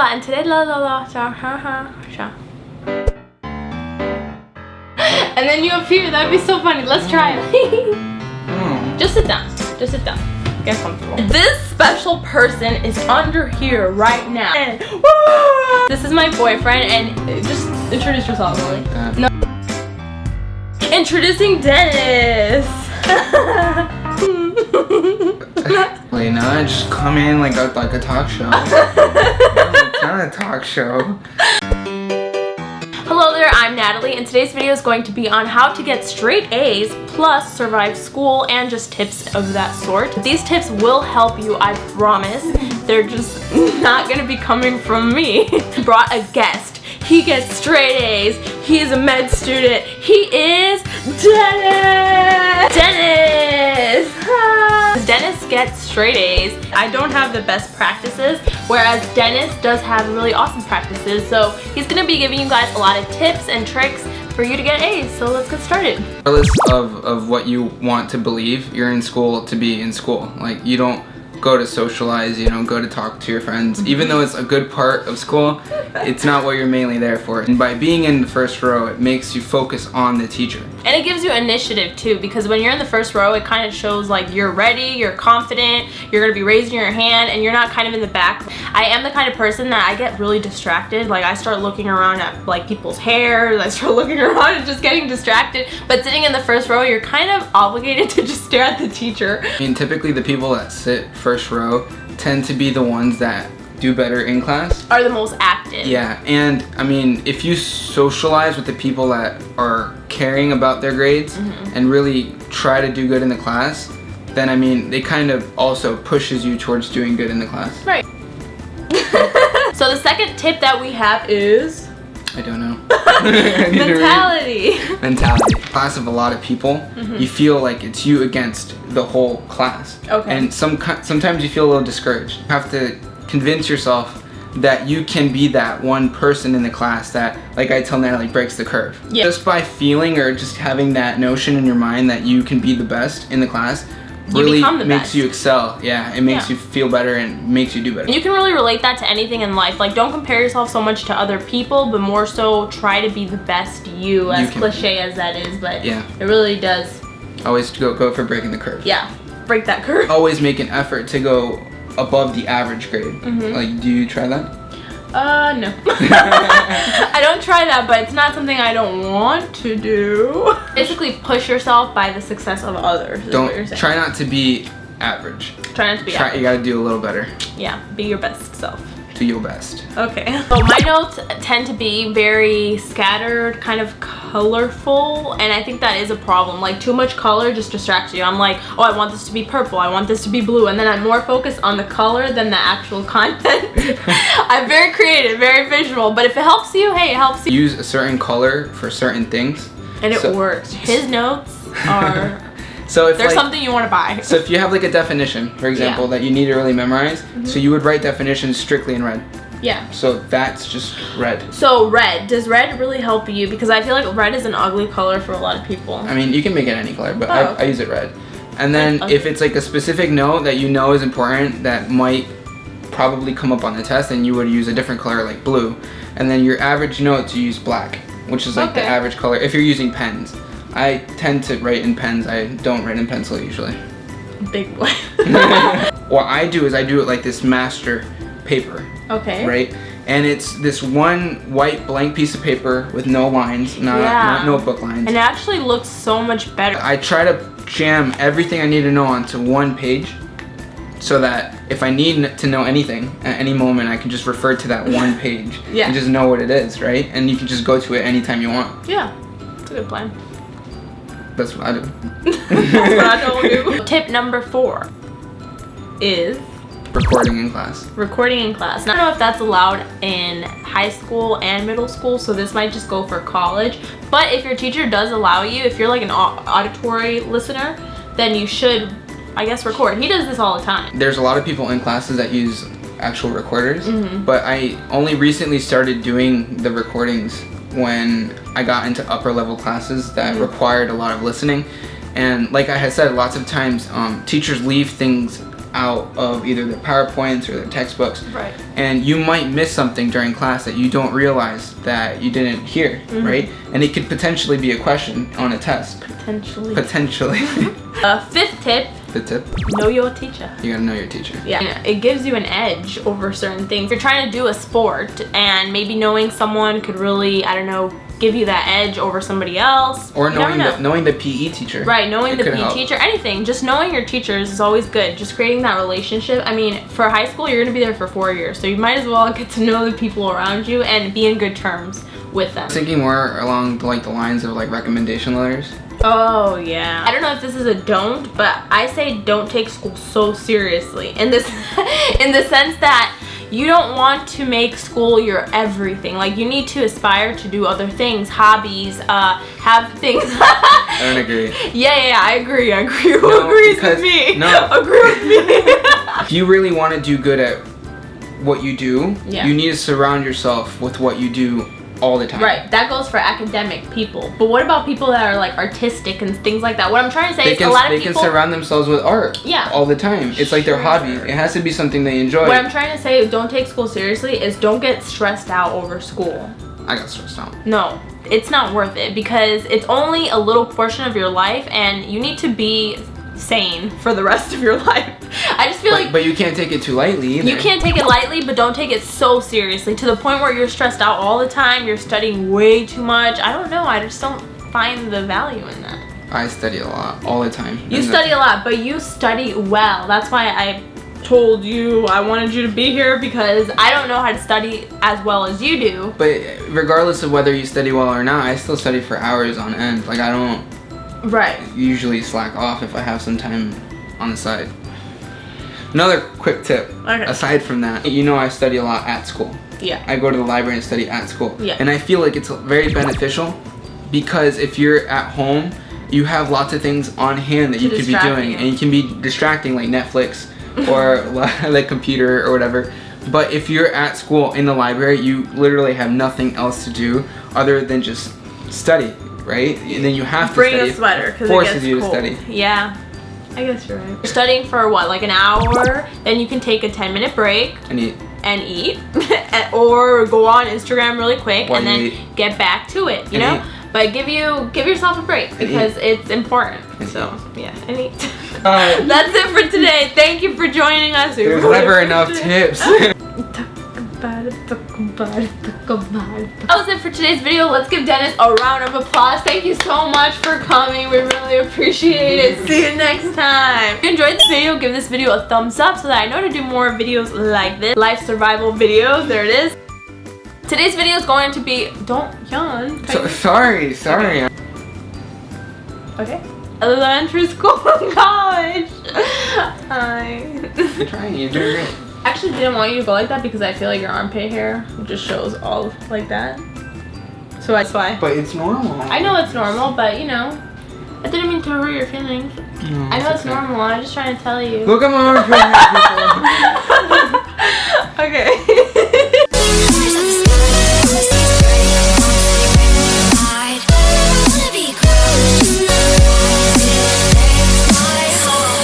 and today and then you appear. That'd be so funny. Let's try it. Just sit down. Just sit down. Get comfortable. This special person is under here right now. And, this is my boyfriend, and just introduce yourself, Lily. No. Introducing Dennis. Wait, no, just come in like a talk show. It's not a talk show. Hello there, I'm Natalie, and today's video is going to be on how to get straight A's plus survive school and just tips of that sort. These tips will help you, I promise. They're just not gonna be coming from me. Brought a guest. He gets straight A's. He is a med student. He is Dennis! Dennis! Dennis gets straight A's. I don't have the best practices, whereas Dennis does have really awesome practices. So he's gonna be giving you guys a lot of tips and tricks for you to get A's. So let's get started. Regardless of what you want to believe, you're in school to be in school. Like, you don't go to socialize, you don't go to talk to your friends. Even though it's a good part of school, it's not what you're mainly there for. And by being in the first row, it makes you focus on the teacher. And it gives you initiative too, because when you're in the first row, it kind of shows like you're ready, you're confident, you're gonna be raising your hand, and you're not kind of in the back. I am the kind of person that I get really distracted. Like, I start looking around at like people's hair, I start looking around and just getting distracted. But sitting in the first row, you're kind of obligated to just stare at the teacher. I mean, typically the people that sit first row tend to be the ones that do better in class. Are the most active. Yeah, and I mean, if you socialize with the people that are caring about their grades and really try to do good in the class, then I mean, it kind of also pushes you towards doing good in the class. Right. So the second tip that we have is... I don't know. Mentality. Mentality. Class of a lot of people, you feel like it's you against the whole class. Okay. And sometimes you feel a little discouraged. You have to convince yourself that you can be that one person in the class that, like I tell Natalie, breaks the curve. Yeah. Just by feeling or just having that notion in your mind that you can be the best in the class, really makes you excel. Yeah, it makes you feel better and makes you do better. And you can really relate that to anything in life. Like, don't compare yourself so much to other people, but more so try to be the best you, as cliche as that is, but it really does. Always go for breaking the curve. Yeah, break that curve. Always make an effort to go above the average grade. Like, do you try that? No. I don't try that, but it's not something I don't want to do. Basically, push yourself by the success of others. Try not to be average. Try not to be average. You gotta do a little better. Yeah, be your best self. Do your best. Okay. So my notes tend to be very scattered, kind of colorful, and I think that is a problem. Like, too much color just distracts you. I'm like, oh, I want this to be purple, I want this to be blue, and then I'm more focused on the color than the actual content. I'm very creative, very visual, but if it helps you, hey, it helps you. Use a certain color for certain things. And it works. His notes are... So if there's something you want to buy. So if you have like a definition, for example, that you need to really memorize, so you would write definitions strictly in red. Yeah. So that's just red. So red, does red really help you? Because I feel like red is an ugly color for a lot of people. I mean, you can make it any color, but I use it red. And then if it's like a specific note that you know is important that might probably come up on the test, then you would use a different color like blue. And then your average notes, you use black, which is like the average color if you're using pens. I tend to write in pens. I don't write in pencil usually. Big boy. What I do is I do it like this master paper. Okay. Right? And it's this one white blank piece of paper with no lines, not notebook lines. And it actually looks so much better. I try to jam everything I need to know onto one page so that if I need to know anything at any moment, I can just refer to that one page and just know what it is, right? And you can just go to it anytime you want. Yeah, it's a good plan. That's what I do. That's what I told you. Tip number 4 is recording in class. Recording in class. Now, I don't know if that's allowed in high school and middle school, so this might just go for college. But if your teacher does allow you, if you're like an auditory listener, then you should, I guess, record. He does this all the time. There's a lot of people in classes that use actual recorders, but I only recently started doing the recordings when I got into upper level classes that required a lot of listening. And like I had said, lots of times teachers leave things out of either their PowerPoints or their textbooks. Right. And you might miss something during class that you don't realize that you didn't hear, right? And it could potentially be a question on a test. Potentially. Fifth tip. Fifth tip. Know your teacher. You gotta know your teacher. Yeah. It gives you an edge over certain things. If you're trying to do a sport and maybe knowing someone could really, I don't know, give you that edge over somebody else. Or knowing the PE teacher. Right, knowing the PE teacher, anything. Just knowing your teachers is always good. Just creating that relationship. I mean, for high school, you're gonna be there for 4 years, so you might as well get to know the people around you and be in good terms with them. Thinking more along the lines of like recommendation letters. Oh yeah. I don't know if this is a don't, but I say don't take school so seriously. In this in the sense that you don't want to make school your everything. Like, you need to aspire to do other things, hobbies, have things. I don't agree. Yeah, I agree. Who agrees with me? No. Agree with me. If you really want to do good at what you do, you need to surround yourself with what you do all the time. Right, that goes for academic people. But what about people that are like artistic and things like that? What I'm trying to say is a lot of people... They can surround themselves with art all the time. It's like their hobby. It has to be something they enjoy. What I'm trying to say, don't take school seriously, is don't get stressed out over school. I got stressed out. No, it's not worth it because it's only a little portion of your life and you need to be sane for the rest of your life. I just feel like... But you can't take it too lightly either. You can't take it lightly, but don't take it so seriously to the point where you're stressed out all the time, you're studying way too much. I don't know, I just don't find the value in that. I study a lot, all the time. You study a lot, but you study well. That's why I told you I wanted you to be here, because I don't know how to study as well as you do. But regardless of whether you study well or not, I still study for hours on end. Like, I don't... Right. Usually slack off if I have some time on the side. Another quick tip, aside from that, you know I study a lot at school. Yeah. I go to the library and study at school. Yeah. And I feel like it's very beneficial because if you're at home, you have lots of things on hand that you could be doing. And you can be distracting, like Netflix or like computer or whatever. But if you're at school in the library, you literally have nothing else to do other than just study. Right? And then you have to bring study. a sweater because it gets cold. To study. Yeah, I guess you're right. You're studying for what, like an hour? Then you can take a 10-minute break and eat, or go on Instagram really quick and then get back to it. You know, but give yourself a break because it's important. So yeah, and eat. That's it for today. Thank you for joining us. There's never enough tips. That was it for today's video. Let's give Dennis a round of applause. Thank you so much for coming. We really appreciate it. See you next time. If you enjoyed this video, give this video a thumbs up so that I know to do more videos like this. Life survival videos. There it is. Today's video is going to be... Don't yawn. Sorry. Okay. Elementary school and college. Hi. You're trying. You're doing great. I actually didn't want you to go like that because I feel like your armpit hair just shows all like that. So that's why. But it's normal. I know it's normal, but you know, I didn't mean to hurt your feelings. No, I know it's normal. I'm just trying to tell you. Look at my armpit hair. Okay.